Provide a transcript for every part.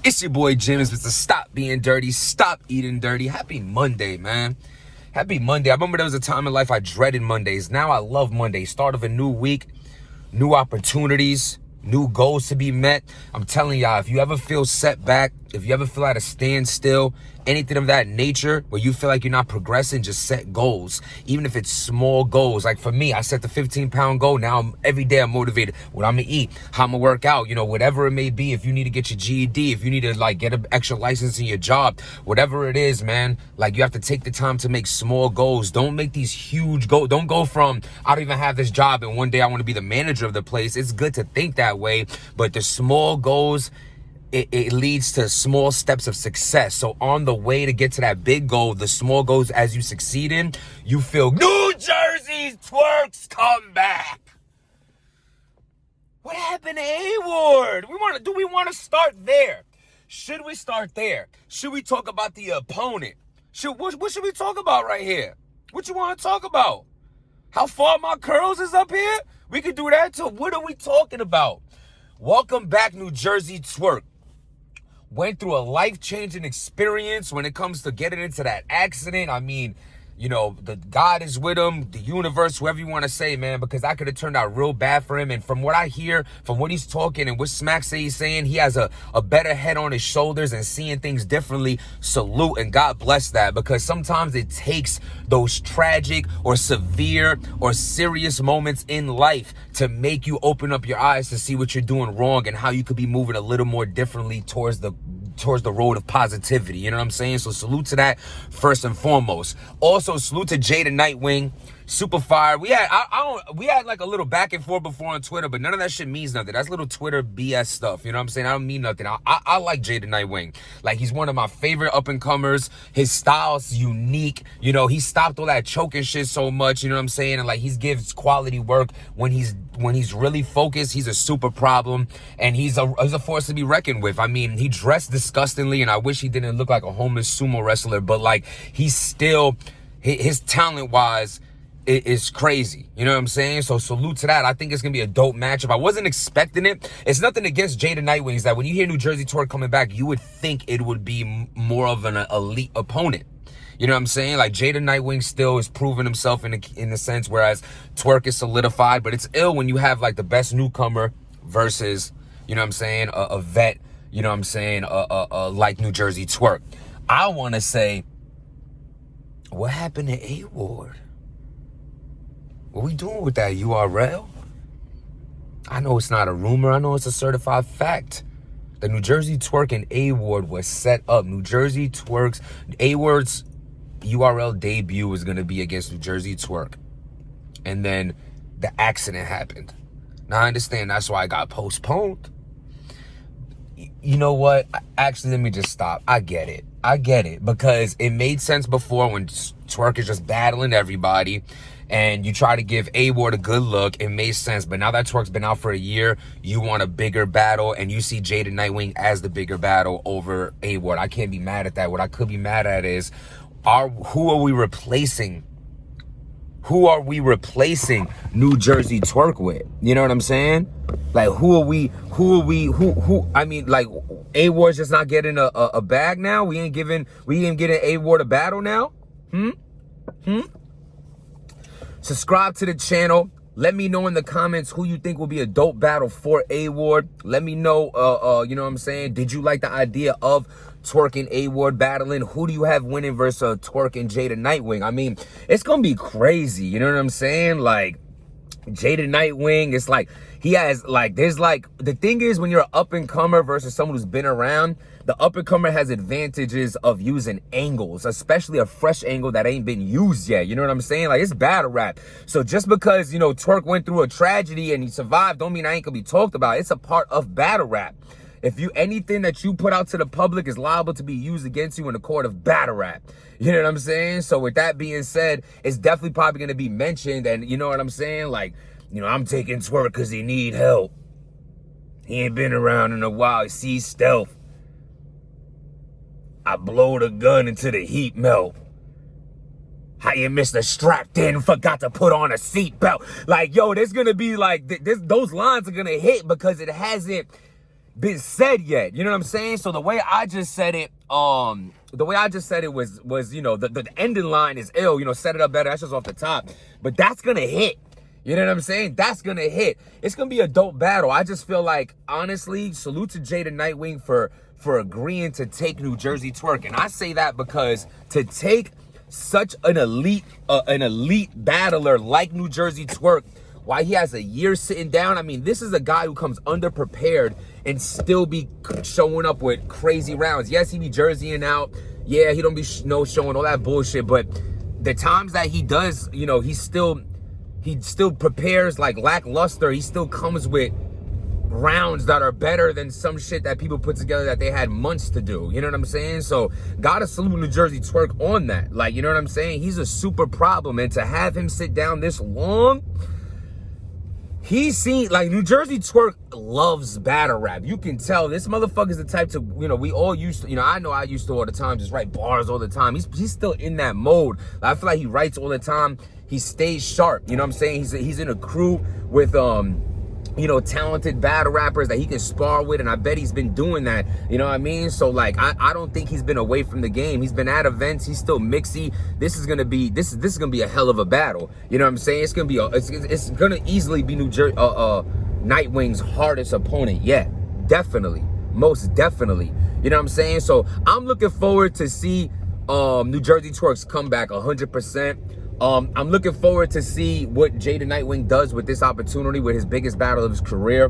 It's your boy Jim. It's Mr. Stop Being Dirty, Stop Eating Dirty. Happy Monday, man. Happy Monday. I remember there was a time in life I dreaded Mondays. Now I love Mondays. Start of a new week, new opportunities, new goals to be met. I'm telling y'all, if you ever feel set back, if you ever feel at a standstill, anything of that nature where you feel like you're not progressing, just set goals. Even if it's small goals. Like for me, I set the 15-pound goal. Now every day I'm motivated. What I'm gonna eat, how I'm gonna work out, whatever it may be. If you need to get your GED, if you need to get an extra license in your job, whatever it is, man, you have to take the time to make small goals. Don't make these huge goals. Don't go from, I don't even have this job and one day I want to be the manager of the place. It's good to think that way, but the small goals, it leads to small steps of success. So on the way to get to that big goal, the small goals as you succeed in, you feel New Jersey's Twork's come back. What happened to A-Ward? Do we want to start there? Should we start there? Should we talk about the opponent? What should we talk about right here? What you want to talk about? How far my curls is up here? We could do that too. What are we talking about? Welcome back, New Jersey Twork. Went through a life-changing experience when it comes to getting into that accident. I mean, the God is with him, the universe, whoever you want to say, man, because that could have turned out real bad for him. And from what I hear, from what he's talking and what Smack say he's saying, he has a better head on his shoulders and seeing things differently. Salute and God bless that, because sometimes it takes those tragic or severe or serious moments in life to make you open up your eyes to see what you're doing wrong and how you could be moving a little more differently towards the road of positivity. You know what I'm saying? So salute to that first and foremost. Also salute to Jada Nightwing, super fire. We had a little back and forth before on Twitter, but none of that shit means nothing. That's little Twitter BS stuff. You know what I'm saying? I don't mean nothing. I like Jada Nightwing. He's one of my favorite up and comers. His style's unique. He stopped all that choking shit so much. You know what I'm saying? And he gives quality work when he's really focused. He's a super problem, and he's a force to be reckoned with. I mean, he dressed disgustingly, and I wish he didn't look like a homeless sumo wrestler, but he's still, his talent wise is crazy. You know what I'm saying? So salute to that. I think it's gonna be a dope matchup. I wasn't expecting it. It's nothing against Jada Nightwing. It's that when you hear New Jersey Twork coming back, you would think it would be more of an elite opponent. You know what I'm saying? Jada Nightwing still is proving himself in the sense, whereas Twork is solidified. But it's ill when you have the best newcomer versus, you know what I'm saying, a vet, you know what I'm saying, like New Jersey Twork. I want to say, what happened to A-Ward? What we doing with that URL? I know it's not a rumor. I know it's a certified fact. The New Jersey Twork and A-Ward was set up. New Jersey Twork's, A-Ward's URL debut was going to be against New Jersey Twork. And then the accident happened. Now, I understand that's why it got postponed. You know what? Actually, let me just stop. I get it. Because it made sense before when Twork is just battling everybody and you try to give A-Ward a good look. It made sense. But now that Twork's been out for a year, you want a bigger battle, and you see Jada Nightwing as the bigger battle over A-Ward. I can't be mad at that. What I could be mad at is, who are we replacing? Who are we replacing New Jersey Twork with? You know what I'm saying? I mean, A-Ward's just not getting a bag now? We ain't getting A-Ward a battle now? Subscribe to the channel. Let me know in the comments who you think will be a dope battle for A-Ward. Let me know, you know what I'm saying? Did you like the idea of Twork and A-Ward battling? Who do you have winning versus Twork and Jada Nightwing? I mean, it's going to be crazy. You know what I'm saying? Jada Nightwing, it's he has, the thing is, when you're an up-and-comer versus someone who's been around, the up-and-comer has advantages of using angles, especially a fresh angle that ain't been used yet. You know what I'm saying? It's battle rap. So just because, Twork went through a tragedy and he survived, don't mean I ain't gonna be talked about. It's a part of battle rap. Anything that you put out to the public is liable to be used against you in the court of battle rap. You know what I'm saying? So with that being said, it's definitely probably going to be mentioned. And you know what I'm saying? I'm taking Twork because he need help. He ain't been around in a while. He sees stealth. I blow the gun into the heat melt. How you missed the strap then, forgot to put on a seatbelt. There's going to be those lines are going to hit because it hasn't been said yet. You know what I'm saying? So the way I just said it, was, the ending line is ill, set it up better. That's just off the top. But that's gonna hit. You know what I'm saying? That's gonna hit. It's gonna be a dope battle. I just feel like, honestly, salute to Jada Nightwing for agreeing to take New Jersey Twork. And I say that because to take such an elite battler like New Jersey Twork, why he has a year sitting down. I mean, this is a guy who comes underprepared and still be showing up with crazy rounds. Yes, he be jerseying out. Yeah, he don't be showing all that bullshit. But the times that he does, he still prepares like lackluster. He still comes with rounds that are better than some shit that people put together that they had months to do. You know what I'm saying? So gotta salute New Jersey Twork on that. Like, you know what I'm saying? He's a super problem. And to have him sit down this long, he's seen, like, New Jersey Twork loves battle rap. You can tell this motherfucker's the type to, we all used to, I know I used to all the time, just write bars all the time. He's still in that mode. I feel like he writes all the time. He stays sharp. You know what I'm saying? He's in a crew with, talented battle rappers that he can spar with, and I bet he's been doing that. You know what I mean? So, like, I don't think he's been away from the game. He's been at events. He's still mixy. This is gonna be a hell of a battle. You know what I'm saying? It's gonna easily be Nightwing's hardest opponent yet. Definitely, most definitely. You know what I'm saying? So I'm looking forward to see New Jersey Twork's comeback 100%. I'm looking forward to see what Jada Nightwing does with this opportunity, with his biggest battle of his career.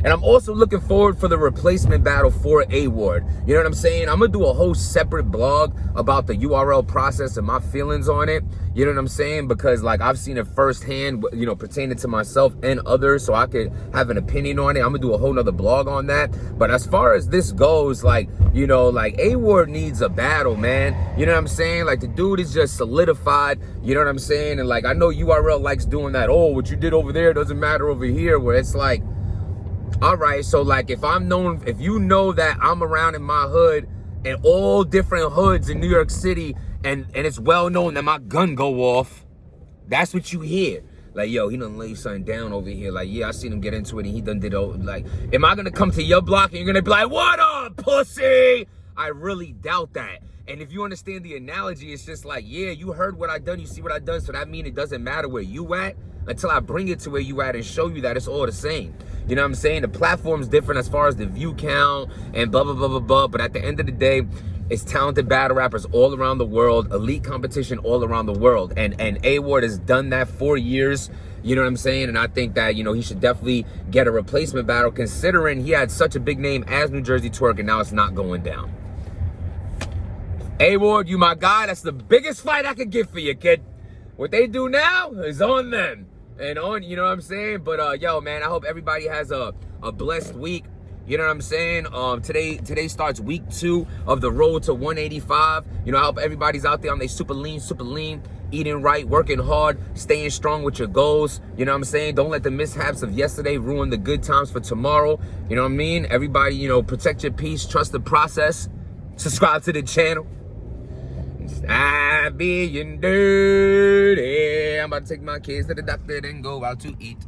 And I'm also looking forward for the replacement battle for A-Ward. You know what I'm saying? I'm going to do a whole separate blog about the URL process and my feelings on it. You know what I'm saying? Because, like, I've seen it firsthand, pertaining to myself and others, so I could have an opinion on it. I'm going to do a whole nother blog on that. But as far as this goes, A-Ward needs a battle, man. You know what I'm saying? Like, the dude is just solidified. You know what I'm saying? And, like, I know URL likes doing that. Oh, what you did over there doesn't matter over here. Where it's like, all right, so, like, if you know that I'm around in my hood and all different hoods in New York City, and it's well known that my gun go off, that's what you hear. Like, yo, he done lay something down over here. Like, yeah, I seen him get into it and he done did it. Like, am I gonna come to your block and you're gonna be like, what up, pussy? I really doubt that. And if you understand the analogy, it's just like, yeah, you heard what I done, you see what I done, so that mean it doesn't matter where you at until I bring it to where you at and show you that it's all the same. You know what I'm saying? The platform's different as far as the view count and blah, blah, blah, blah, blah. But at the end of the day, it's talented battle rappers all around the world, elite competition all around the world. And A-Ward has done that for years. You know what I'm saying? And I think that, he should definitely get a replacement battle, considering he had such a big name as New Jersey Twork, and now it's not going down. A-Ward, you my guy. That's the biggest fight I could get for you, kid. What they do now is on them. And on, you know what I'm saying? But, yo, man, I hope everybody has a blessed week. You know what I'm saying? Today starts week 2 of the road to 185. I hope everybody's out there on they super lean, eating right, working hard, staying strong with your goals. You know what I'm saying? Don't let the mishaps of yesterday ruin the good times for tomorrow. You know what I mean? Everybody, protect your peace, trust the process, subscribe to the channel. Stop being dirty. I'm about to take my kids to the doctor, then go out to eat.